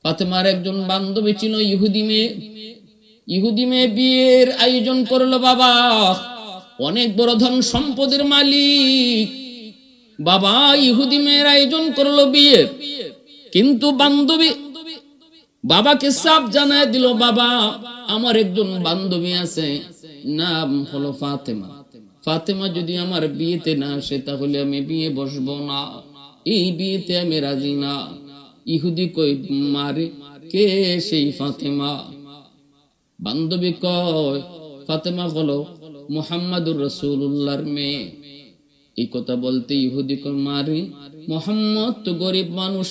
ফাতেমার একজন বান্ধবী ছিল ইহুদি মেয়ে বিয়ের আয়োজন করলো বাবা, অনেক বড় ধন সম্পদের মালিক বাবা। ইহুদি মেয়ের আয়োজন করলো বিয়ে, কিন্তু বান্ধবী বাবাকে সাফ জানায় দিল, বাবা আমার একজন বান্ধবী আছে, নাম হলো ফাতেমা। ফাতেমা যদি আমার বিয়েতে না আসে তাহলে আমি বিয়ে বসবো না, এই বিয়েতে আমি রাজি না। ইহুদি কই, মারে কে সেই ফাতেমা? বান্ধবী কয়, ফাতেমা হলো মুহাম্মাদুর রাসূলুল্লাহর মেয়ে। এই কথা বলতে ইহুদি কয়, মারে মুহাম্মদ তো গরিব মানুষ,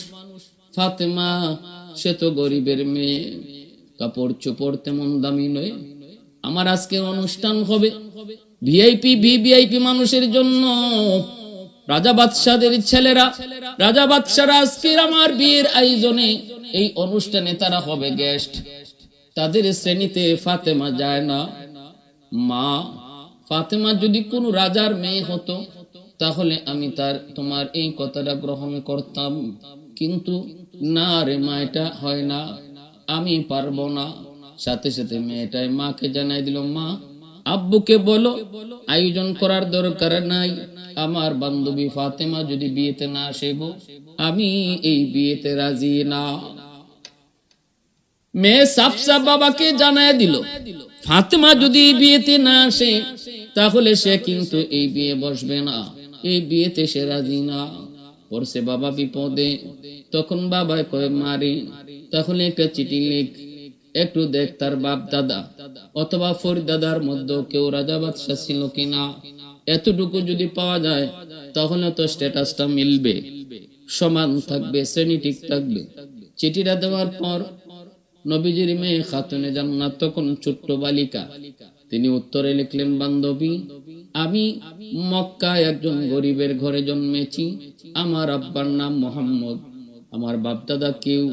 ফাতেমা সে তো গরিবের মেয়ে, কাপড় চোপড় তেমন দামি নয়। আমার আজকে অনুষ্ঠান হবে ভিভিআইপি মানুষের জন্য, রাজা বাদশাদের ছেলেরা, রাজা বাদশারা আজকের আমার বিয়ের আয়োজনে এই অনুষ্ঠানে তারা হবে গেস্ট, তাদের শ্রেণীতে ফাতেমা যায় না। মা, ফাতেমা যদি কোনো রাজার মেয়ে হতো তাহলে আমি তোমার এই কথাটা গ্রহণ করতাম, কিন্তু না রে মা, এটা হয় না, আমি পারবো না। সাথে সাথে মেয়েটাই মাকে জানাই দিল, মা আব্বুকে বলো আয়োজন করার দরকার নাই, আমার বান্ধবী ফাতেমা যদি বিয়েতে না আসে গো, আমি এই বিয়েতে রাজি না। মেয়ে সাফ সাফ বাবাকে জানায় দিল, ফাতেমা যদি বিয়েতে না আসে তাহলে সে কিন্তু এই বিয়ে বসবে না, এই বিয়েতে সে রাজি না। পড়ছে বাবা বিপদে। তখন বাবা কয়, মারি তাহলে একটা চিঠি লিখ, একটু দেখ তার বাপ দাদা অথবা ফরিদাদার মধ্যে কেউ রাজা বাদশা ছিল কিনা, এতটুকু যদি পাওয়া যায় তাহলে তো স্ট্যাটাসটা মিলবে, সমান থাকবে, শ্রেণী ঠিক থাকবে। চিঠিটা দেওয়ার পর নবীজির মেয়ে খাতুনে জান্নাত তখন ছোট্ট বালিকা, তিনি উত্তরে লিখলেন, বান্ধবী আমি মক্কায় একজন গরিবের ঘরে জন্মেছি, আমার আব্বার নাম মোহাম্মদ, আমার বাপ দাদা কেউ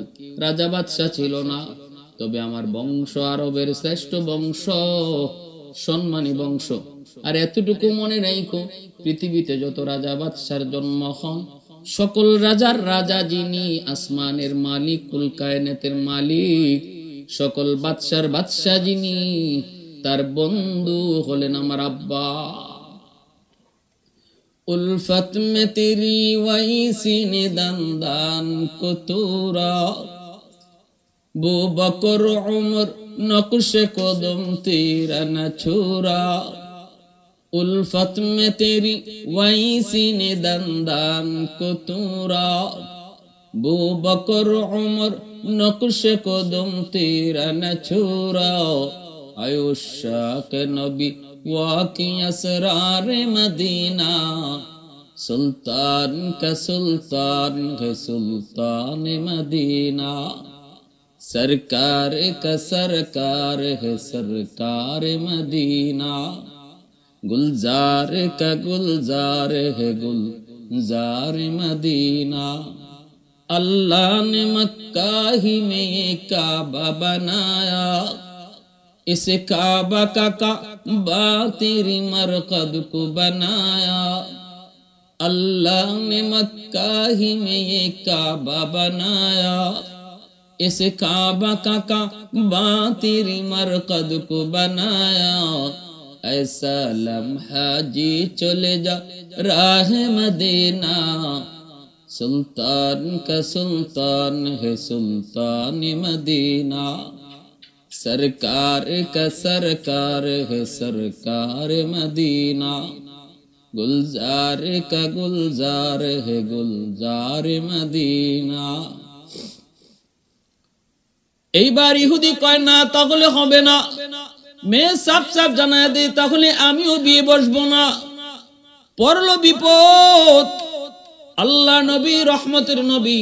রাজা বাদশা ছিল না, তবে আমার বংশ আরবের শ্রেষ্ঠ বংশ, সম্মানী বংশ। আর এতটুকু মনে রাখো, পৃথিবীতে যত রাজা বাদশার জন্ম হয় সকল রাজার রাজা যিনি, আসমানের মালিক, কুল কায়নাতের মালিক, সকল বাদশার বাদশা যিনি, তার বন্ধু হলেন আমার আব্বা। উলফত মে তেরি ওয়াইসি নে দান কতুরা, বু বকর উমর নকশে কদম তেরা না ছোরা। उल्फत में तेरी वैसी ने दंदान को तूरा, बू बकर उमर नक्श कदम तेरा न छूरा। आयुषा के नबी वाकी असरार मदीना, सुल्तान का सुल्तान है सुल्तान मदीना, सरकार का सरकार है सरकार मदीना, गुलजार का गुलजार है गुलजार मदीना। अल्लाह ने मक्का ही में ये काबा बनाया, इस काबा का काबा तेरी मरकद को बनाया। अल्लाह ने मक्का ही में ये काबा बनाया, इस काबा का काबा तेरी मरकद को बनाया। ऐसा लम्हा जी चले जा राह मदीना, सुल्तान का सुल्तान है सुल्तान मदीना, सरकार का सरकार है सरकार मदीना, गुलजार का गुलजार है गुलजार मदीना। এইবার ইহুদি কয়, না তাহলে হবে না, মেয়ে সাফ সাফ জানায় দেয়, তাহলে আমিও বিয়ে বসবো না। পড়লো বিপদ। আল্লাহ নবী, রহমতের নবী,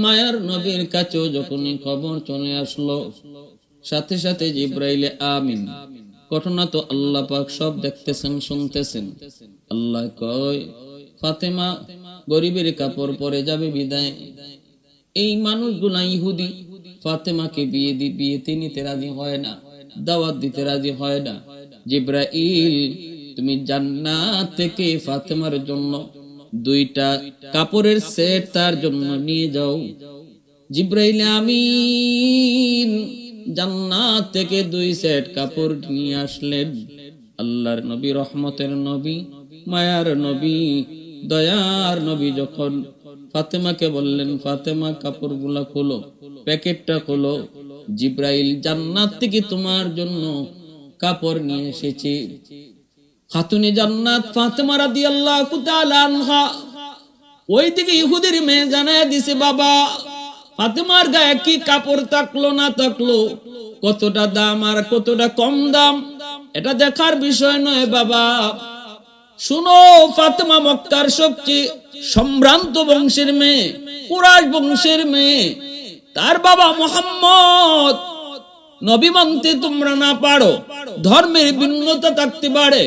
মায়ার নবীর কাছেও যখনই খবর চলে আসলো, সাথে সাথে জিব্রাইলে আমিন। ঘটনা তো আল্লাহ পাক সব দেখতেছেন, শুনতেছেন। আল্লাহ কয়, ফাতেমা গরিবের কাপড় পরে যাবে বিদায়। এই মানুষগুলা ইহুদি ফাতেমাকে বিয়েতে নিতে রাজি হয় না, দাওয়াত দিতে রাজি হয় না। জিব্রাইল, তুমি জান্নাত থেকে ফাতেমার জন্য 2টা কাপড়ের সেট তার জন্য নিয়ে যাও। জিব্রাইল আমিন জান্নাত থেকে 2 সেট কাপড় নিয়ে আসলেন। আল্লাহর নবী, রহমতের নবী, মায়ার নবী, দয়ার নবী যখন ফাতেমাকে বললেন, ফাতেমা কাপড়গুলা খোলো, প্যাকেটটা খোলো, জিব্রাইল জান্নাত থেকে তোমার জন্য কাপড় নিয়ে এসেছে। খাতুনে জান্নাত ফাতেমা রাদিয়াল্লাহু তাআলা আনহা ওইদিকে ইহুদির মেয়ে জানায় দিছে, বাবা ফাতেমার গায়ে কি কাপড় থাকলো না থাকলো, কতটা দাম আর কতটা কম দাম, এটা দেখার বিষয় নয় বাবা। শুনো, ফাতেমা মক্কার সবচেয়ে সম্ভ্রান্ত বংশের মেয়ে, কুরাইশ বংশের মেয়ে। তার বাবা মুহাম্মদ নবী মানতে তোমরা না পারো, ধর্মের ভিন্নতা থাকতে পারে,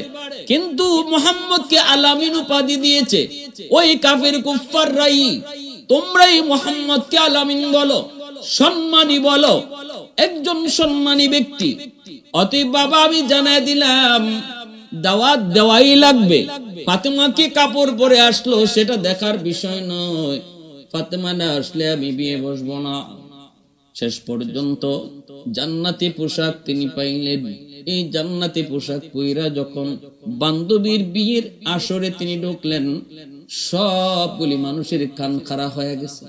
কিন্তু মুহাম্মদকে আলামিন উপাধি দিয়েছে ওই কাফের কুফফাররাই। তোমরাই মুহাম্মদকে আলামিন বলো, সম্মানী বলো, একজন সম্মানী ব্যক্তি। অতএব বাবা আমি জানাই দিলাম, দাওয়াত দেওয়াই লাগবে। ফাতেমা কি কাপড় পরে আসলো সেটা দেখার বিষয় নয়, ফাতেমা না আসলে আমি বিয়ে বসবো না। শেষ পর্যন্ত জান্নাতি পোশাক তিনি পাইলেন। এই জান্নাতি পোশাক পইরা যখন বান্ধবীর বিয়ের আসরে তিনি ঢুকলেন, সবগুলি মানুষের কান খাড়া হয়ে গেছে।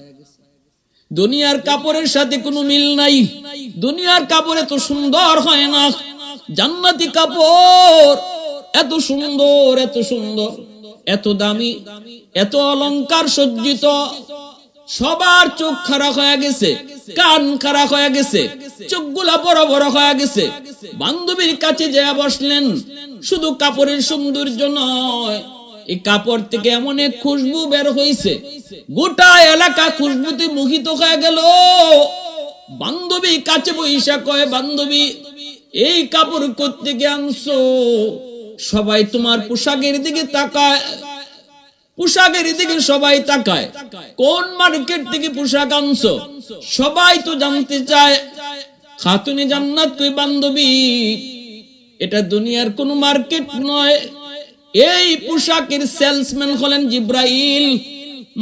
দুনিয়ার কাপড়ের সাথে কোনো মিল নাই, দুনিয়ার কাপড় এত সুন্দর হয় না, জান্নাতি কাপড় এত সুন্দর, এত সুন্দর, এত দামি, এত অলংকার সজ্জিত। সবার চোখ খারাপ হয়ে গেছে, কান খারাপ হয়ে গেছে, চোখগুলা বড় বড় হয়ে গেছে। বান্ধবীর কাছে যেয়ে বসলেন। শুধু কাপড়ের সৌন্দর্য নয়, এই কাপড় থেকে এমন এক খুশবু বের হইছে, গোটা এলাকা খুশবুতে মোহিত হয়ে গেল। বান্ধবী কাছে বইসা কয়, বান্ধবী এই কাপড় কোত্থেকে আনছো? সবাই তোমার পোশাকের দিকে তাকায়, পোশাকের দিকে সবাই তাকায়, কোন মার্কেট থেকে পোশাক আনছো সবাই তো জানতে চায়। খাতুনে জান্নাত কই, বান্ধবী এটা দুনিয়ার কোন মার্কেট নয়, এই পোশাকের সেলসম্যান হলেন জিব্রাইল,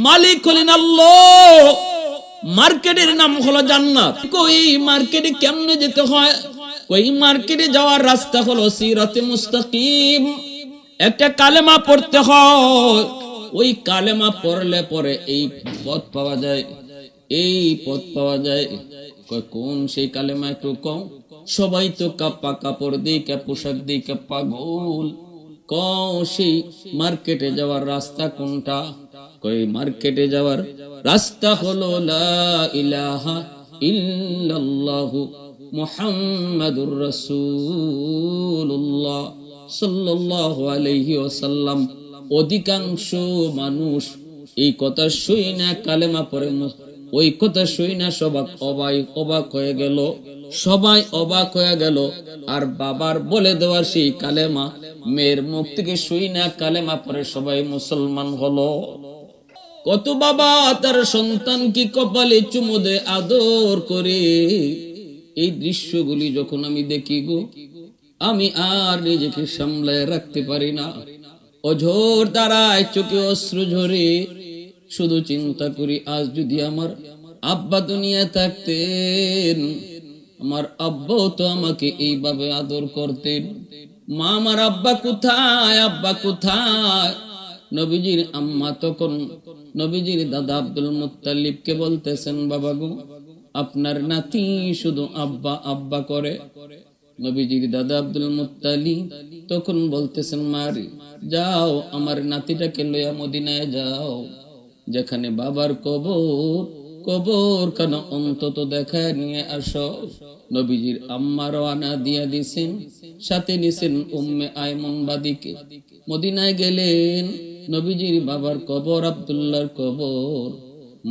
মালিক হলেন আল্লাহ, মার্কেটের নাম হলো জান্নাত। কই মার্কেটে কেমনে যেতে হয়? ওই মার্কেটে যাওয়ার রাস্তা হলো সিরাতে মুস্তাকিম, একটা কালেমা পড়তে হয়, ওই কালেমা পড়লে পরে এই পথ পাওয়া যায়, এই পথ পাওয়া যায়। কোন সেই কালেমা একটু কম? সবাই তো কাপা কাপড় দিকে, পোশাক দিকে পাগল। সেই মার্কেটে যাওয়ার রাস্তা কোনটা? কই মার্কেটে যাওয়ার রাস্তা হলো লা ইলাহা ইল্লাল্লাহু মুহাম্মাদুর রাসূলুল্লাহ সাল্লাল্লাহু আলাইহি ওয়াসাল্লাম। অধিকাংশ মানুষ এই কথা শুই না কালেমা পড়ে, ওই কথা শুই না সবাই অবাক হয়ে গেল, সবাই অবাক হয়ে গেল। আর বাবার বলে দেওয়া সেই কালেমা মেয়ের মুখ থেকে শুই না কালেমা পড়ে সবাই মুসলমান হলো। কত বাবা তার সন্তান কি কপালে চুমু দেয়, আদর করে। এই দৃশ্যগুলি যখন আমি দেখি গো, আমি আর নিজেকে সামলায় রাখতে পারি না, অঝোর দাঁড়ায় চোখে অশ্রু ঝরে। শুধু চিন্তা করি, আজ যদি আমার আব্বা দুনিয়া থাকতেন, আমার আব্বাও তো আমাকে এইভাবে আদর করতেন। মা আমার আব্বা কোথায়, আব্বা কোথায়? নবীজির আম্মা তখন নবীজির দাদা আব্দুল মুত্তালিবকে বলতেছেন, বাবা গো আপনার নাতি শুধু আব্বা আব্বা করে। নবীজির দাদা আব্দুল মুত্তালিব তখন বলতেছেন, মারি যাও আমার নাতিটাকে লইয়া মদিনায় যাও, যেখানে বাবার কবর কেন অন্তত দেখায় নিয়ে আসো। নবীজির আম্মা রওনা দিয়া দিছেন, সাথে নিছেন উম্মে আয়মন বাদিকে। মদিনায় গেলেন, নবীজির বাবার কবর, আব্দুল্লাহর কবর।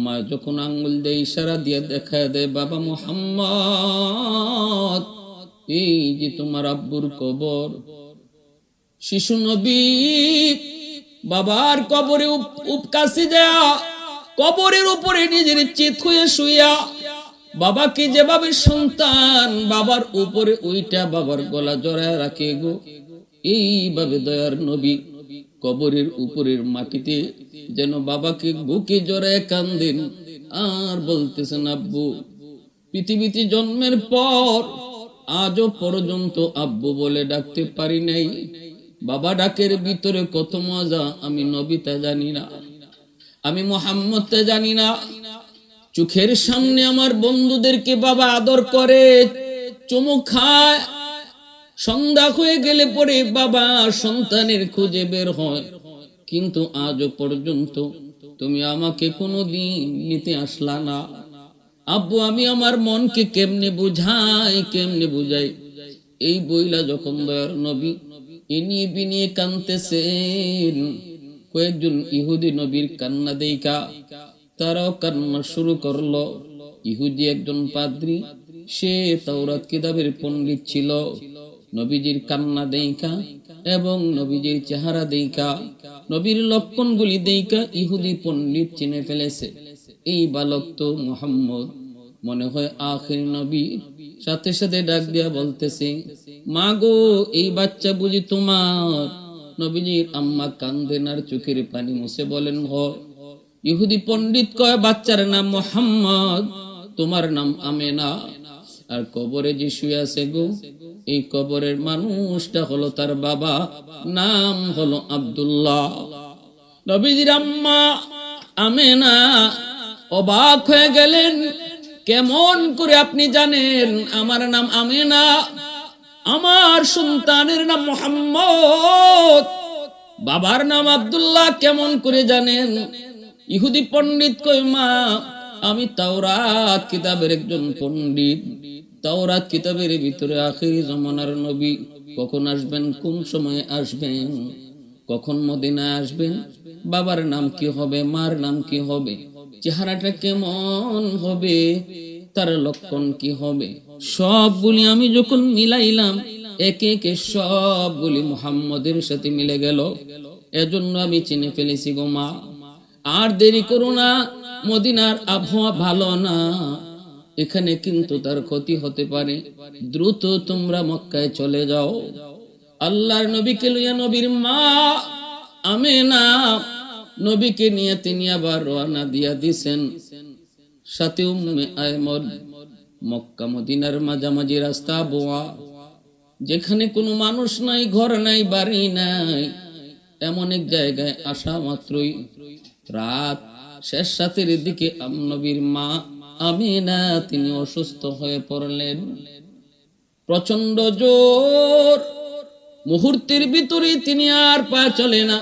মা যখন আঙ্গুল দিয়ে ইশারা দিয়ে দেখায় দেয়, বাবা মুহাম্মদ এই যে তোমার আব্বুর কবর। শিশু নবী বাবার কবরে উপকাশি দেয়া, কবরের উপরে নিজের চিত হয়ে শুইয়া বাবাকে যেভাবে সন্তান বাবার উপরে ওইটা বাবার গলা জড়ায় রাখে গো, এইভাবে দয়ার নবী কবরের উপরের মাটিতে যেন বাবাকে বুকে জড়ায় কান্দেন। আর বলতেছেন আব্বু পৃথিবীতে জন্মের পর আজও পর্যন্ত আব্বু বলে ডাকতে পারি নাই। বাবা ডাকের ভিতরে কত মজা, আমি নবীতে জানি না, আমি মুহাম্মদকে জানি না। চোখের সামনে আমার বন্ধুদেরকে বাবা আদর করে, চুমু খায়। সন্ধ্যা হয়ে গেলে পরে বাবা সন্তানের খুঁজে বের হয়, কিন্তু আজও পর্যন্ত তুমি আমাকে কোনোদিন নিতে আসলা না। আব্বু আমি আমার মনকে কেমনে বুঝাই। এই বইলা যখন দয়ার নবী ইনিয়ে বিনিয়ে কানতেছেন, কয়েকজন ইহুদি নবীর কান্না দেইকা তারাও কান্না শুরু করলো। ইহুদি একজন পাদ্রী, সে তাওরাত কিতাবের পণ্ডিত ছিল। নবীজির কান্না দেইকা এবং নবীজির চেহারা দেইকা, নবীর লক্ষণগুলি দেইকা ইহুদি পণ্ডিত চিনে ফেলেছে এই বালক তো মুহাম্মদ, মনে হয় আখির নবী। সাথে সাথে ডাক দিয়া বলতেছে, মা গো এই বাচ্চা বুঝি তোমার? নবীজির আম্মা কান্দেন আর চোখের পানি মুছে বলেন হ। ইহুদি পণ্ডিত কয়, বাচ্চার নাম মুহাম্মদ, তোমার নাম আমেনা। আর কবরে যে শুয়ে আছে গো, এই কবরের মানুষটা হলো তার বাবা, নাম হলো আব্দুল্লাহ। নবীজির আম্মা আমেনা অবাক হয়ে গেলেন, কেমন করে আপনি জানেন আমার নাম আমেনা, আমার সন্তানের নাম মুহাম্মদ, বাবার নাম আব্দুল্লাহ কেমন করে জানেন? ইহুদি পণ্ডিত কই, মা আমি তাওরাত কিতাবের একজন পণ্ডিত। তাওরাত কিতাবের ভিতরে আখিরি জামানার নবী কখন আসবেন, কোন সময়ে আসবেন, কখন মদিনায় আসবেন, বাবার নাম কি হবে, মার নাম কি হবে, চেহারাটা কেমন হবে, তার লক্ষণ কি হবে, সবগুলি আমি যখন মিলাইলাম একে একে সবগুলি মুহাম্মদের সাথে মিলে গেল। এজন্য আমি চিনে ফেলেছি গো মা। আর দেরি করো না, মদিনার আবহাওয়া ভালো না, এখানে কিন্তু তার ক্ষতি হতে পারে, দ্রুত তোমরা মক্কায় চলে যাও। আল্লাহর নবীকে লইয়া নবীর মা আমেনা নবীকে নিয়ে তিনি আবার রওনা দিয়া দিছেন, সাথে উম্মে আয়মন। মক্কা মদিনার মাঝামাঝি রাস্তা বোয়া, যেখানে কোনো মানুষ নাই, ঘর নাই, বাড়ি নাই, এমন এক জায়গায় আসা মাত্রই রাত শেষ রাতের দিকে নবীর মা আমিনা তিনি অসুস্থ হয়ে পড়লেন। প্রচন্ড জোর, মুহূর্তের ভিতরে তিনি আর পা চলে না,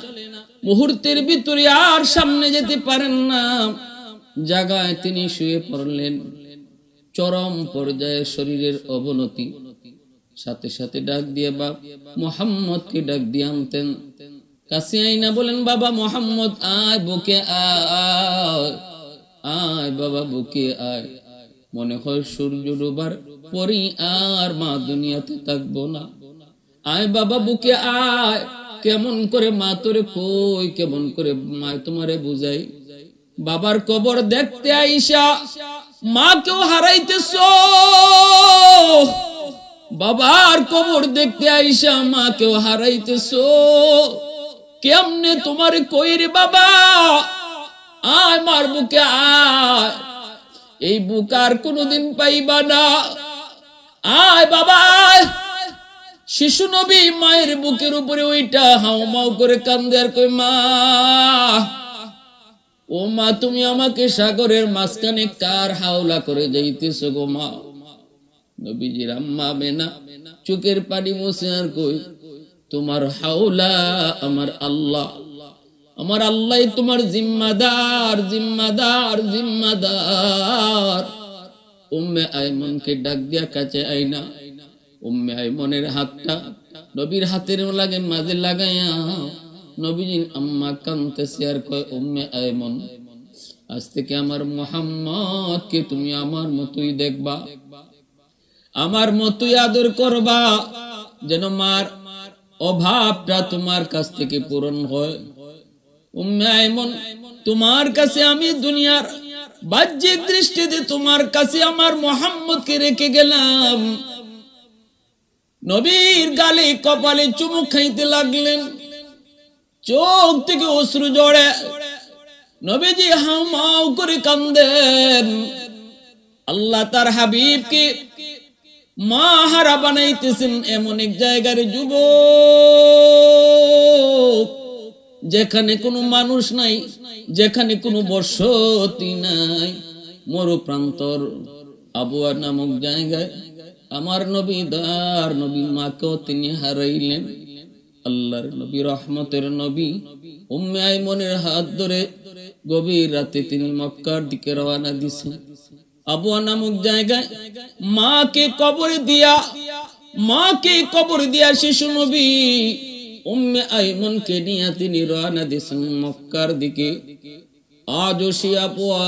মুহূর্তের ভিতরে আর সামনে যেতে পারেন না, জায়গায় তিনি শুয়ে পড়লেন। চরম পর্যায়ে শরীরের অবনতি। সাথে সাথে ডাক দিয়ে বাপ মুহাম্মদকে ডাক দিয়ে আনতেন। কাছে আইনা বলেন, বাবা মুহাম্মদ আয়, বুকে আয়, আয় বাবা বুকে আয়। মনে হয় সূর্য ডোবার পরই আর মা দুনিয়াতে থাকবো না। আয় বাবা বুকে আয়। কেমন করে মা তোরে কই, কেমন করে মা তোমারে বুঝাই? বাবার কবর দেখতে আইসা মা কেউ হারাইতেছো, বাবার কবর দেখতে আইসা মা কেউ হারাইতেছো, কেমনে তোমারে কই রে বাবা? আয় মার বুকে আয়, এই বুক আর কোনোদিন পাইবা না। আয় বাবা আয়। শিশু নবী মায়ের বুকের উপরে ওইটা হাউমাউ করে কান্দে আর কই, মা ও মা তুমি আমাকে সাগরের মাঝখানে কার হাওলা করে যাইতেছো গো মা? নবীজির আম্মা আমেনা চোখের পানি মুছে আর কই, তোমার হাওলা আমার আল্লাহ, আমার আল্লাহ তোমার জিম্মাদার, জিম্মাদার, জিম্মাদার। উম্মে আইমনকে ডাক দিয়া কাছে আইনা উম্মে আইমনের হাতটা নবীর হাতের লাগে মাঝে লাগাইয়া নবীজির আম্মা কাঁদতেছে আর কয়, উম্মে আইমন আজ থেকে আমার মুহাম্মদকে তুমি আমার মতোই দেখবা, আমার মতোই আদর করবা, যেন মার অভাবটা তোমার কাছ থেকে পূরণ হয়। উম্মে আইমন তোমার কাছে আমি দুনিয়ার বাহ্যিক দৃষ্টিতে তোমার কাছে আমার মুহাম্মদকে রেখে গেলাম। নবীর গালে কপালে চুমু খাইতে লাগলেন, চোখ থেকে অশ্রু ঝরে। নবীজি হাউমাউ করে কান্দেন। আল্লাহ তার হাবিবকে মা হারা বানাইতেছেন এমন এক জায়গার যুবক যেখানে কোনো মানুষ নাই, যেখানে কোনো বসতি নাই, মরু প্রান্তর আবুয়া নামক জায়গায় আমার নবী দার নবী মাকেও তিনি হারাইলেন। আল্লাহর নবী রহমতের নবী উম্মে আইমনের হাত ধরে গভীর রাতে তিনি মক্কার দিকে রওনা দিয়েছেন। আবুয়া নামক জায়গায় মাকে কবর দিয়া শিশু নবী উম্মে আইমনকে নিয়ে তিনি রওনা দিয়েছেন মক্কার দিকে। আজও সে আবুয়া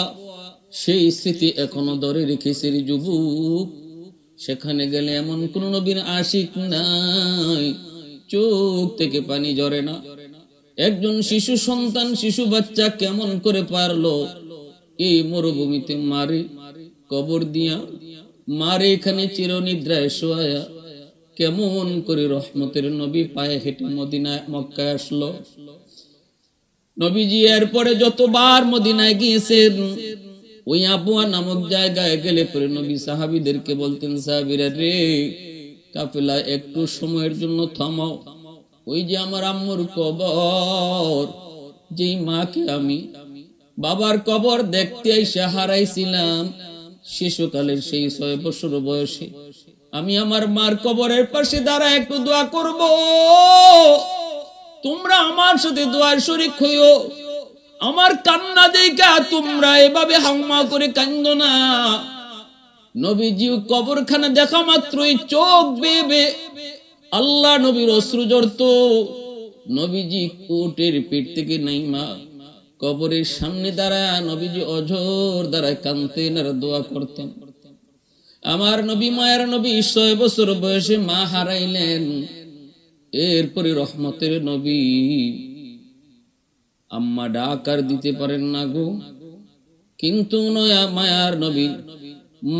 সেই স্মৃতি এখনো ধরে রেখেছে যুবক। সেখানে গেলে এমন কোন নবীর আশিক নাই, চোখ থেকে পানি ঝরে না। একজন শিশু সন্তান, শিশু বাচ্চা কেমন করে পারলো এই মরুভূমিতে মারে কবর দিয়া, মারে এখানে চিরনিদ্রায় শোয়া, কেমন করে রহমতের নবী পায়ে হেঁটে মদিনায় মক্কায় আসলো। নবীজি এরপরে যতবার মদিনায় গিয়েছেন ওই আবুয়া নামক জায়গায় গেলে পরে নবী সাহাবীদেরকে বলতেন, সাহাবীরা রে, কাফেলা একটু সময়ের জন্য থামাও। ওই যে আমার আম্মুর কবর, যেই মাকে আমি বাবার কবর দেখতে এসে হারাইছিলাম শিশুকালের সেই 6 বছর বয়সে, আমি আমার মার কবরের পাশে দাঁড়া একটু দোয়া করব, তোমরা আমার সাথে দোয়ার শরীক হইও। আমার কান্না দেখা তোমরা এভাবে হাউমা করে কান্দো না। নবীজি কবরখানা দেখা মাত্রই চোখ বেয়ে আল্লাহ নবীর অশ্রু ঝরতো। নবীজি কোটের পিঠ থেকে নাইমা কবরের সামনে দাঁড়ায় নবীজি অঝোর দাঁড়ায় কাঁদতেন আর দোয়া করতেন। আমার নবী মায়ের নবী 6 বছর বয়সে মা হারাইলেন। এরপরে রহমতের নবী আম্মা ডাকার দিতে পারেন না গো, কিন্তু নয়া মায়ার নবী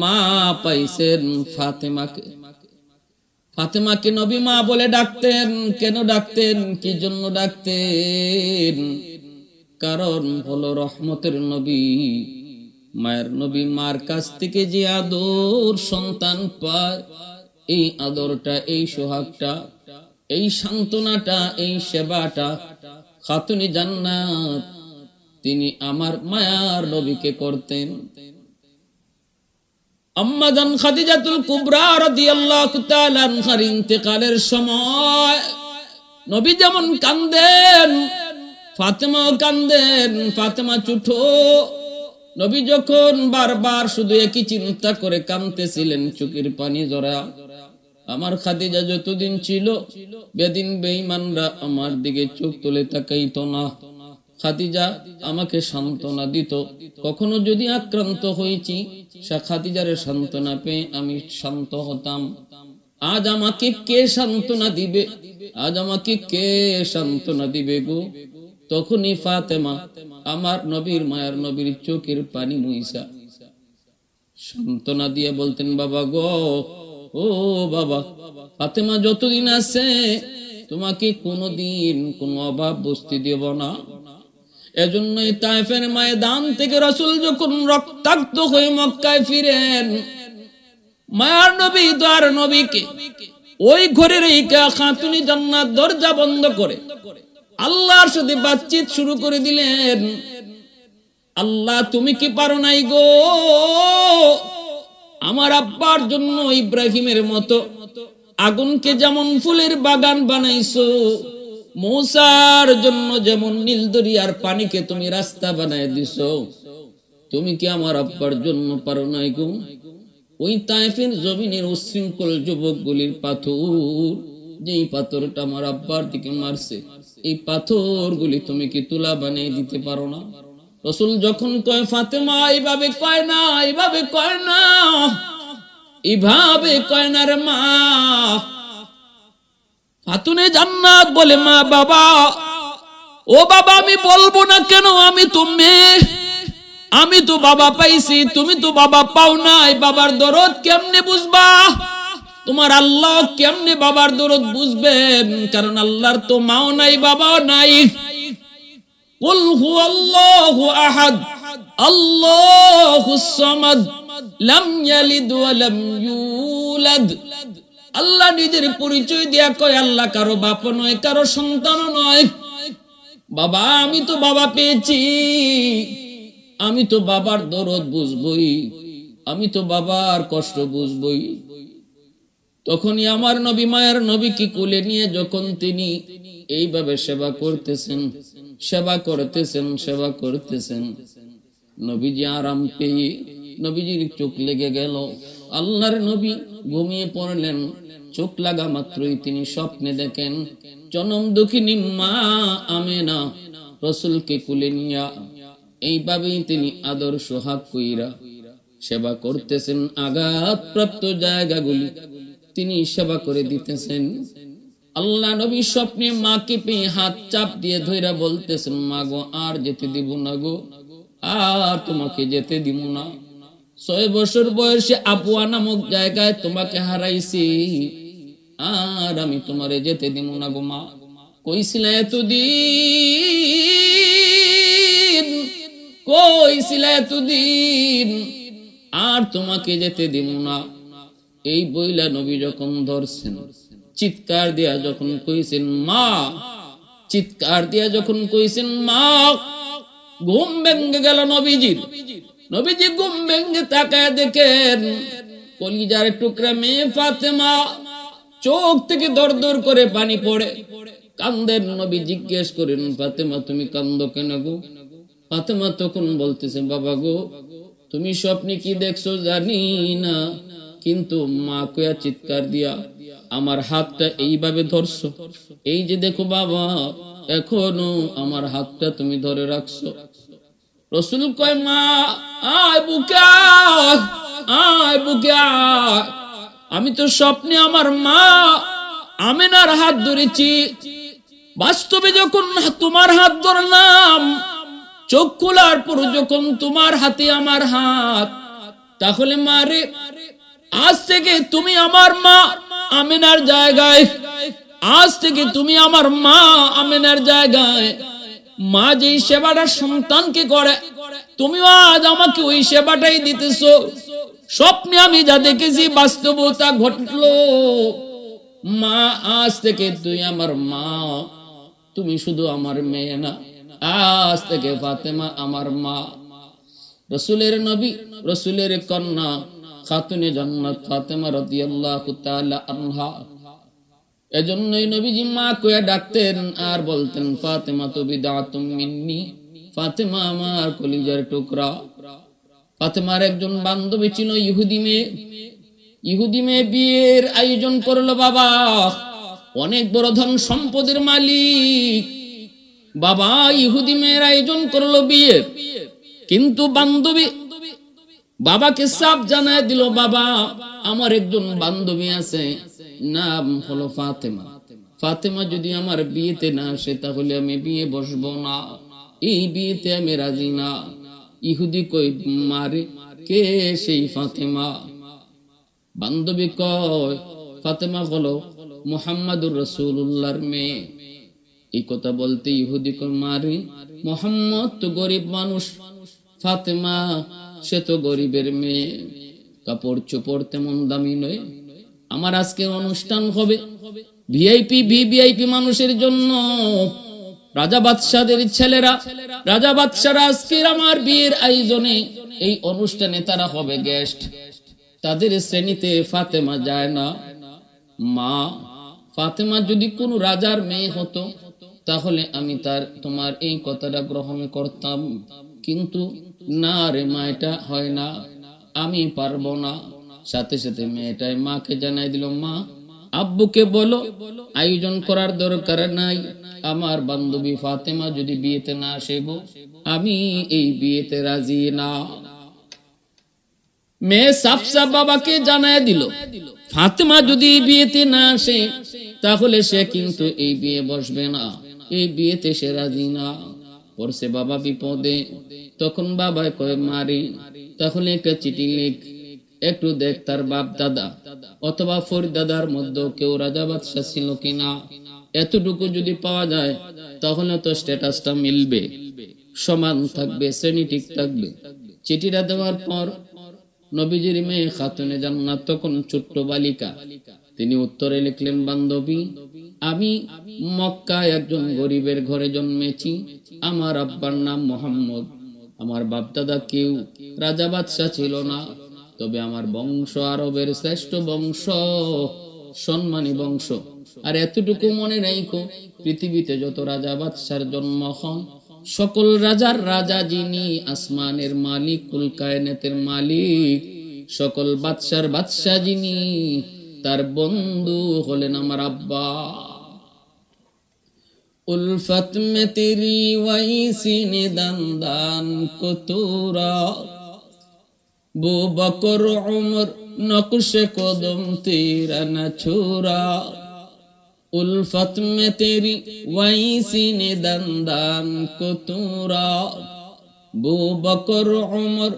মা পাইছেন ফাতেমাকে। ফাতেমাকে নবী মা বলে ডাকতেন। কেন ডাকতেন, কি জন্য ডাকতেন? কারণ হলো রহমতের নবী মায়ের নবী মার কাছ থেকে যে আদর সন্তান পায়, এই আদরটা, এই সোহাগটা, এই সান্ত্বনাটা, এই সেবাটা খাতুনে জান্নাত তিনি আমার মায়ার নবীকে করতেন। আম্মা জান খাদিজাতুল কুবরা রাদিয়াল্লাহু তাআলা আনহার ইন্তেকালের সময় নবী যেমন কাঁদেন, ফাতেমাও কাঁদেন। ফাতেমা ছোট, নবী যখন বারবার শুধু একই চিন্তা করে কাঁদতেছিলেন, চোখের পানি ঝরা। আমার খাদিজা যতদিন ছিল বেদিন বেঈমানরা আমার দিকে চোখ তুলে তাকাইতো না। খাদিজা আমাকে সান্ত্বনা দিত। কখনো যদি আক্রান্ত হয়েছি, খাদিজার সান্ত্বনা পেয়ে আমি শান্ত হতাম। আজ আমাকে কে সান্ত্বনা দিবে? আজ আমাকে কে সান্ত্বনা দিবে গো? তখনই ফাতেমা আমার নবীর মায়ের নবীর চোখের পানি মুইসা সান্ত্বনা দিয়ে বলতেন, বাবা গো, ও বাবা, ফাতেমা যতদিন আছে তোমাকে কোনোদিন কোনো অভাব বসতে দেব না। এজন্যই তায়েফের ময়দান থেকে রাসূল যখন রক্তাক্ত হয়ে মক্কায় ফিরেন, মায়ার নবী দয়ার নবীকে ওই ঘরের এই খাতুনে জান্নাত দরজা বন্ধ করে আল্লাহর সাথে বাতচিত শুরু করে দিলেন। আল্লাহ, তুমি কি পারো নাই গো আমার আব্বার জন্য ইব্রাহিমের মতো আগুনকে যেমন ফুলের বাগান বানাইছো, মূসার জন্য যেমন নীল দরিয়ার পানিকে তুমি রাস্তা বানায় দিছো, তুমি কি আমার আব্বার জন্য পারো নাই গো? ওই তায়েফের জমিনের উশৃঙ্খল যুবকগুলির পাথর, যেই পাথরটা আমার আব্বার দিকে মারছে, এই পাথরগুলি তুমি কি তুলা বানিয়ে দিতে পারো না? রাসূল যখন কয়, ফাতেমা এইভাবে কয় না, এইভাবে কয় না, এইভাবে কয় না রে মা। খাতুনে জান্নাত বলে, মা বাবা, ও বাবা, আমি বলবো না কেন? আমি তো বাবা পাইছি, তুমি তো বাবা পাও নাই। বাবার দরদ কেমনে বুঝবা? তোমার আল্লাহ কেমনে বাবার দরদ বুঝবেন? কারণ আল্লাহর তো মাও নাই, বাবাও নাই। কুল হুয়াল্লাহু আহাদ আল্লাহুস সামাদ লাম ইয়ালিদ ওয়া লাম ইউলাদ। আল্লাহ নিজের পরিচয় দেয়া কয় আল্লাহ কারো বাপ নয়, কারো সন্তান নয়। বাবা, আমি তো বাবা পেয়েছি, আমি তো বাবার দরদ বুঝবই, আমি তো বাবার কষ্ট বুঝবই। তখনই আমার নবী মায়ের নবীকে কোলে নিয়ে যখন তিনি এইভাবে সেবা করতেছেন, সেবা করতেছেন, সেবা করতেছেন, নবীজি আরাম পেয়ে নবীজির চোখ লেগে গেল। আল্লাহর নবী ঘুমিয়ে পড়লেন। চোখ লাগা মাত্রই তিনি স্বপ্নে দেখেন জনম দুঃখিনী মা আমেনা রাসূলকে কোলে নিয়া এইভাবেই তিনি আদর সোহাগ কইরা সেবা করতেছেন। আঘাত প্রাপ্ত জায়গাগুলি তিনি সেবা করে দিতেছেন। আল্লাহ নবী স্বপ্নে মাকে পেয়ে হাত চাপ দিয়ে ধইরা বলতেছেন, মা গো, আর যেতে দিব না গো, আর তোমাকে যেতে দিব না। 6 বছর বয়সে আপুয়া নামক জায়গায় তোমাকে হারাইছি, আর আমি তোমারে যেতে দিব না গো মা। কইছিলা এতদিন, কইছিলা এতদিন, আর তোমাকে যেতে দিব না। এই বইলা নবী যখন ধরছেন, চিৎকার দিয়া যখন কইছেন মা, চিৎকার দিয়া যখন কইছেন মা, ঘুম ভেঙে গেল নবীজির। নবীজি ঘুম ভেঙে তাকায় দেখেন কলিজার টুকরা মেয়ে ফাতেমা, চোখ থেকে দর দর করে পানি পড়ে কান্দেন। নবী জিজ্ঞেস করেন, ফাতেমা তুমি কান্দো কেন গো? ফাতেমা তখন বলতেছে, বাবা গো, তুমি স্বপ্নে কি দেখছো জানি না, কিন্তু মা কয়া চিৎকার দিয়া আমার হাতটা এইভাবে ধরছো, এই যে দেখো বাবা, এখনো আমার হাতটা তুমি ধরে রাখছো। রাসূল কয়, মা আয় বুকে আয়, আয় বুকে আয়। আমি তো স্বপ্নে আমার মা আমেনার হাত ধরেছি, বাস্তবে যখন তোমার হাত ধরলাম, চোখ খোলার পর যখন তোমার হাতে আমার হাত, তাহলে মারে আজ থেকে তুমি আমার মা আমেনার জায়গায়, আজ থেকে তুমি আমার মা আমেনার জায়গায়। মা যেই সেবাটা সন্তানকে করে, তুমি আজ আমাকে ওই সেবাটাই দিতেছো। স্বপ্নে আমি যা দেখেছি বাস্তবতা ঘটলো। মা, আজ থেকে তুই আমার মা, তুমি শুধু আমার মেয়ে না, আজ থেকে ফাতেমা আমার মা। রাসূলের নবী, রাসূলের কন্যা খাতুনে জান্নাত ফাতেমা রাদিয়াল্লাহু তাআলা আনহা, এজন্যই নবীজি মা কইয়া ডাকতেন আর বলতেন, ফাতেমা তো বিদাতুম মিন্নি, ফাতেমা আমার কলিজার টুকরা। ফাতেমার একজন বান্ধবী ছিল ইহুদি মেয়ে। ইহুদি মেয়ে বিয়ের আয়োজন করলো বাবা, অনেক বড় ধন সম্পদের মালিক। বাবা ইহুদি মেয়ের আয়োজন করলো বিয়ে, কিন্তু বান্ধবী বাবাকে সাফ জানায় দিল, বাবা আমার একজন বান্ধবী আছে, নাম হলো ফাতেমা। ফাতেমা যদি আমার বিয়েতে না আসে তাহলে আমি বিয়ে বসবো না, এই বিয়েতে আমি রাজি না। ইহুদি কই, মারে কে সেই ফাতেমা? বান্ধবী কয়, ফাতেমা হলো মুহাম্মাদুর রাসূলুল্লাহর মেয়ে। এই কথা বলতে ইহুদি কয়, মারে মুহাম্মদ তো গরিব মানুষ, ফাতেমা সে তো গরিবের মেয়ে, কাপড় চোপড় তেমন দামি নয়। আমার আজকে অনুষ্ঠান হবে ভিআইপি ভিভিআইপি মানুষের জন্য, রাজা বাদশাদের ছেলেরা, রাজা বাদশারা আজকের আমার বিয়ের আয়োজনে এই অনুষ্ঠানে তারা হবে গেস্ট, তাদের শ্রেণীতে ফাতেমা যায় না। মা, ফাতেমা যদি কোনো রাজার মেয়ে হতো তাহলে আমি তোমার এই কথাটা গ্রহণ করতাম, কিন্তু না রে মা, এটা হয় না, আমি পারবো না। সাথে সাথে মেয়েটাই মাকে জানাই দিল, মা আব্বুকে বলো আয়োজন করার দরকার নাই, আমার বান্ধবী ফাতেমা যদি বিয়েতে না আসে গো, আমি এই বিয়েতে রাজি না। মেয়ে সাফ সাফ বাবাকে জানাই দিল, ফাতেমা যদি বিয়েতে না আসে তাহলে সে কিন্তু এই বিয়ে বসবে না, এই বিয়েতে সে রাজি না। পড়ছে বাবা বিপদে। তখন বাবা কয়, মারি তাহলে একটা চিঠি লিখ, একটু দেখ তার বাপ দাদা অথবা ফরিদাদার মধ্যে কেউ রাজা বাদশা ছিল কিনা। এতটুকু যদি পাওয়া যায় তাহলে তো স্ট্যাটাসটা মিলবে, সমান থাকবে, শ্রেণী ঠিক থাকবে। চিঠিটা দেওয়ার পর নবীজির মেয়ে খাতুনে জান্নাত তখন ছোট্ট বালিকা, তিনি উত্তরে লিখলেন, বান্ধবী, আমি মক্কায় একজন গরিবের ঘরে জন্মেছি। আমার আব্বার নাম মোহাম্মদ। আমার বাপদাদা কেউ রাজা বাদশাহ ছিল না, তবে আমার বংশ আরবের শ্রেষ্ঠ বংশ, সম্মানী বংশ। আর এতটুকু মনে রাখো, পৃথিবীতে যত রাজা বাদশার জন্ম হয়, সকল রাজার রাজা যিনি, আসমানের মালিক, কুল কায়নাতের মালিক, সকল বাদশার বাদশাহ যিনি, তার বন্ধু হলেন আমার আব্বা। उल्फत में तेरी वैसी ने दंदान को तूरा, बू बकर उम्र नक्श कदम तेरा न छुरा। उल्फत में तेरी वैसी ने दंदान को तूरा, बू बकर उम्र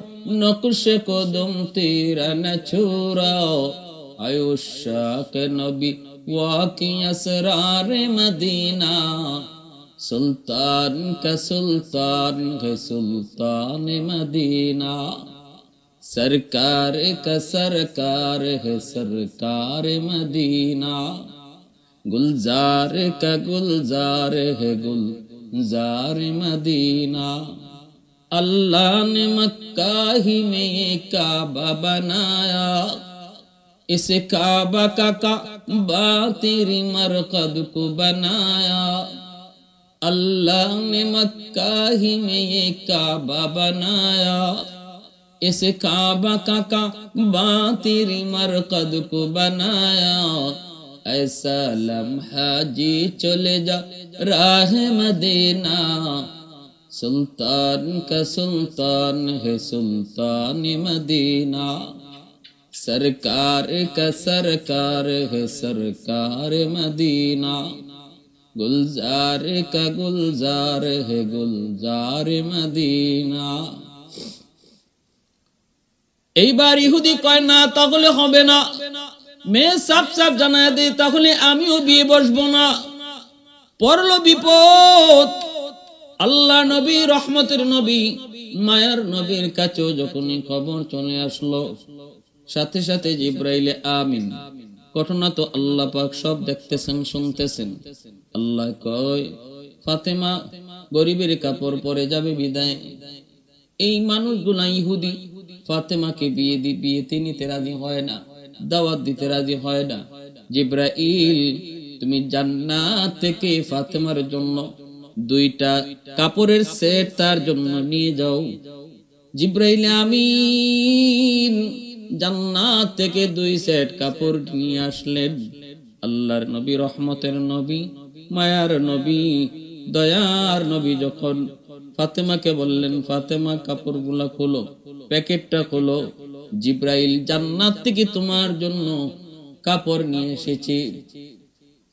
नक्श कदम तेरा न छुरा। आयुष्या के नबी वाकी असरार मदीना, सुल्तान का सुल्तान है सुल्तान मदीना। सरकार का सरकार है सरकार मदीना, गुलजार का गुलजार है गुलजार मदीना। अल्लाह ने मक्का ही में ये काबा बनाया, इस काबा का काबा तेरी मरकद को बनाया। अल्लाह ने मक्का ही में ये काबा बनाया, इस काबा का काबा तेरी मरकद को बनाया। ऐसा लम्हा जी चले जा राह मदीना, सुल्तान का सुल्तान है सुल्तान मदीना। सरकार का सरकार है सरकार मदीना, गुलजार का गुलजार है गुलजार मदीना। এইবার ইহুদি কয়, না তাহলে হবে না, মেয়ে সাফ সাফ জানায় দেয়, তাহলে আমিও বিয়ে বসবো না। পড়লো বিপদ। আল্লাহ নবী, রহমতের নবী, মায়ার নবীর কাছেও যখনই খবর চলে আসলো, সাথে সাথে জিব্রাইলে আমিন। ঘটনা তো আল্লাহ পাক সব দেখতেছেন, শুনতেছেন। আল্লাহ কয়, ফাতেমা গরিবের কাপড় পরে যাবে বিদায়। এই মানুষগুলা ইহুদি ফাতেমাকে বিয়েতে নিতে রাজি হয় না, দাওয়াত দিতে রাজি হয় না। জিব্রাইল, তুমি জান্নাত থেকে ফাতেমার জন্য 2টা কাপড়ের সেট তার জন্য নিয়ে যাও। জিব্রাইল আমিন জান্নাত থেকে 2 সেট কাপড় নিয়ে আসলেন। আল্লাহর নবী, রহমতের নবী, মায়ার নবী, দয়ার নবী যখন ফাতেমাকে বললেন, ফাতেমা কাপড়গুলা খোলো, প্যাকেটটা খোলো, জিব্রাইল জান্নাত থেকে তোমার জন্য কাপড় নিয়ে এসেছে।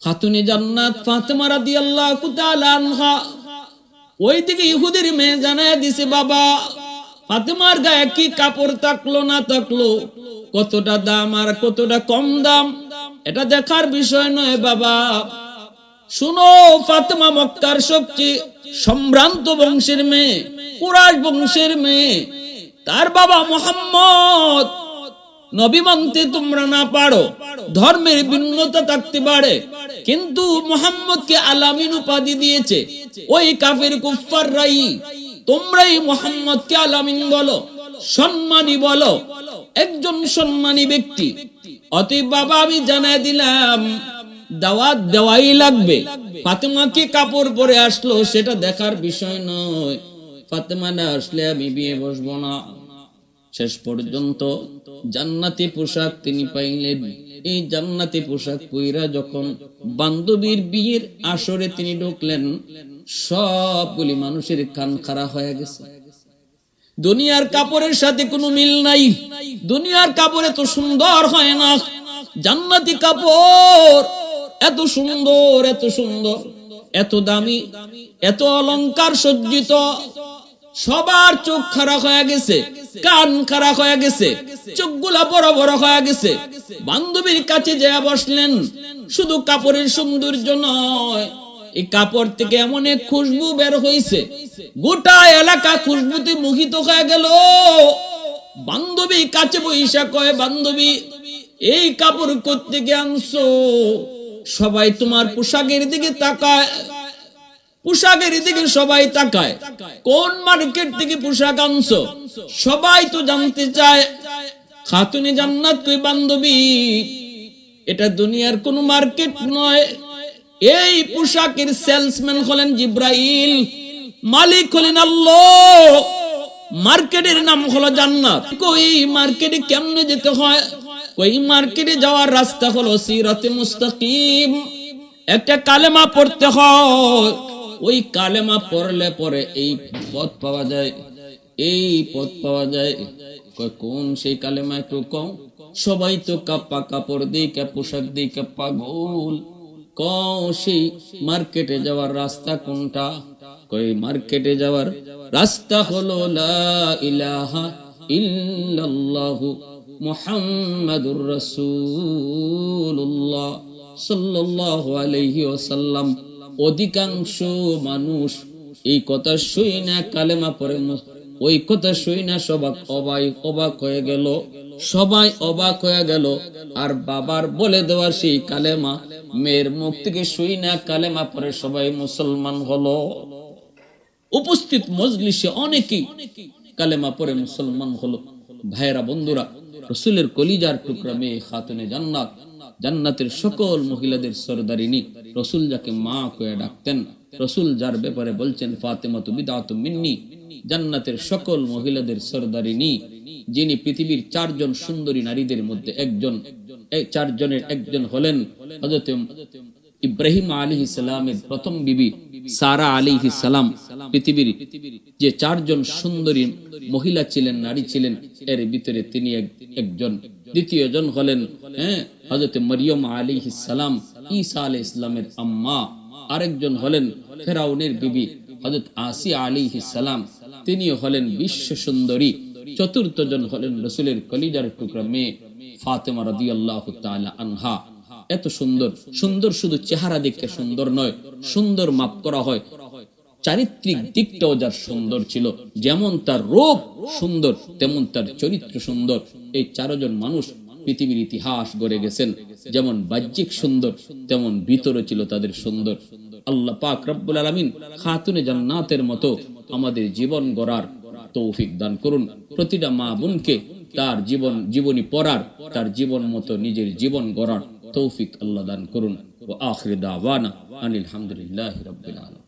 খাতুনে জান্নাত ফাতেমা রাদিয়াল্লাহু তাআলা আনহা ওইদিকে ইহুদির মেয়ে জানায় দিছে, বাবা ফাতেমার গায়ে কি কাপড় থাকলো না থাকলো, কতটা দাম আর কতটা কম দাম, এটা দেখার বিষয় নয় বাবা। শুনো, ফাতেমা মক্কার সবচেয়ে সম্ভ্রান্ত বংশের মেয়ে, কুরাইশ বংশের মেয়ে। তার বাবা মুহাম্মদ। নবী মানতে তোমরা না পারো, ধর্মের ভিন্নতা থাকতে পারে, কিন্তু মুহাম্মদকে আলামিন উপাধি দিয়েছে ওই কাফের কুফফাররাই। তোমরাই মুহাম্মদকে আলামিন বলো, সম্মানী বলো, একজন সম্মানী ব্যক্তি। অতএব বাবা আমি জানাই দিলাম, দাওয়াত দেওয়াই লাগবে। ফাতেমা কি কাপড় পরে আসলো সেটা দেখার বিষয় নয়, ফাতেমা না আসলে আমি বিয়ে বসবো না। শেষ পর্যন্ত জান্নাতি পোশাক তিনি পাইলেন। এই জান্নাতি পোশাক পইরা যখন বান্ধবীর বিয়ের আসরে তিনি ঢুকলেন, সবগুলি মানুষের কান খাড়া হয়ে গেছে। দুনিয়ার কাপড়ের সাথে কোনো মিল নাই, দুনিয়ার কাপড় এত সুন্দর হয় না, জান্নাতি কাপড় এত সুন্দর, এত সুন্দর, এত দামি, এত অলংকার সজ্জিত, সবার চোখ খারাপ হয়ে গেছে, কান খারাপ হয়ে গেছে, চোখগুলা বড় বড় হয়ে গেছে। বান্ধবীর কাছে যেয়ে বসলেন। শুধু কাপড়ের সৌন্দর্য নয়, এই কাপড় থেকে এমন এক খুশবু বের হইছে, গোটা এলাকা খুশবুতে মোহিত হয়ে গেল। বান্ধবী কাছে বইসা কয়, বান্ধবী এই কাপড় কোত্থেকে আনছো? সবাই তোমার পোশাকের দিকে তাকায়, পোশাকের দিকে সবাই তাকায়। কোন মার্কেট থেকে পোশাক আনছো সবাই তো জানতে চায়। খাতুনে জান্নাত কই, বান্ধবী এটা দুনিয়ার কোন মার্কেট নয়, এই পোশাকের সেলসম্যান হলেন জিব্রাইল, মালিক হলেন আল্লাহ, মার্কেটের নাম হলো জান্নাত। কই মার্কেটে কেমনে যেতে হয়? কই মার্কেটে যাওয়ার রাস্তা হলো সিরাতে মুস্তাকিম, একটা কালেমা পড়তে হয়, ওই কালেমা পড়লে পরে এই পথ পাওয়া যায়, এই পথ পাওয়া যায়। কোন সেই কালেমা একটু কও? সবাই তো কাপা কাপড় দিকে পোশাক দিকে পাগল। কও সেই মার্কেটে যাওয়ার রাস্তা কোনটা? কই মার্কেটে যাওয়ার রাস্তা হলো লা ইলাহা ইল্লাল্লাহু মুহাম্মাদুর রাসূলুল্লাহ সাল্লাল্লাহু আলাইহি ওয়াসাল্লাম। অধিকাংশ মানুষ এই কথা শুই না কালেমা পড়ে, ওই কথা শুই না সবাই অবাক হয়ে গেল, সবাই অবাক হয়ে গেল। আর বাবার বলে দেওয়া সেই কালেমা মেয়ের মুখ থেকে শুই না কালেমা পড়ে সবাই মুসলমান হলো। উপস্থিত মজলিসে অনেকেই কালেমা পড়ে মুসলমান হলো। ভাইরা বন্ধুরা, রাসূলের কলিজার টুকরা মেয়ে খাতুনে জান্নাত, জান্নাতের সকল মহিলাদের সরদারিনী, রাসূল যাকে মা কয়ে ডাকতেন, রাসূল যার ব্যাপারে বলছেন ফাতেমাতু বিদআতু মিন্নি, জান্নাতের সকল মহিলাদের সরদারিনী, যিনি পৃথিবীর 4 জন সুন্দরী নারীদের মধ্যে একজন, এই 4 জনের একজন হলেন হযরত ইব্রাহিম আলাইহিস সালামের প্রথম বিবি সারা আলাইহিস সালাম। পৃথিবীর যে 4 জন সুন্দরী মহিলা ছিলেন, নারী ছিলেন, এর ভিতরে তিনি একজন। দ্বিতীয় জন হলেন হযরত মরিয়ম আলাইহিস সালাম, ঈসা আলাইহিস সালামের আম্মা। আরেকজন হলেন ফেরাউনের বিবি হযরত আসিয়া আলাইহিস সালাম, তিনি হলেন বিশ্ব সুন্দরী। চতুর্থ জন হলেন রাসূলের কলিজার টুকরা মেয়ে ফাতেমা রাদিয়াল্লাহু তাআলা আনহা। এত সুন্দর, সুন্দর শুধু চেহারা দেখে সুন্দর নয়, সুন্দর মাপ করা হয় চারিত্রিক দিকটাও যার সুন্দর ছিল। যেমন তার রূপ সুন্দর, তেমন তার চরিত্র সুন্দর। এই 4 জন মানুষ পৃথিবীর ইতিহাস গড়ে গেছেন। যেমন বাহ্যিক সুন্দর, তেমন ভিতরে ছিল তাদের সুন্দর। আল্লাহ পাক রব্বুল আলামিন খাতুনে জান্নাতের মতো আমাদের জীবন গড়ার তৌফিক দান করুন। প্রতিটা মা বোনকে তার জীবনী পড়ার, তার জীবন মতো নিজের জীবন গড়ার তৌফিক আল্লাহ দান করুন। ওয়া আখির দাওয়ানা আনিল হামদুলিল্লাহি রাব্বিল আলামিন।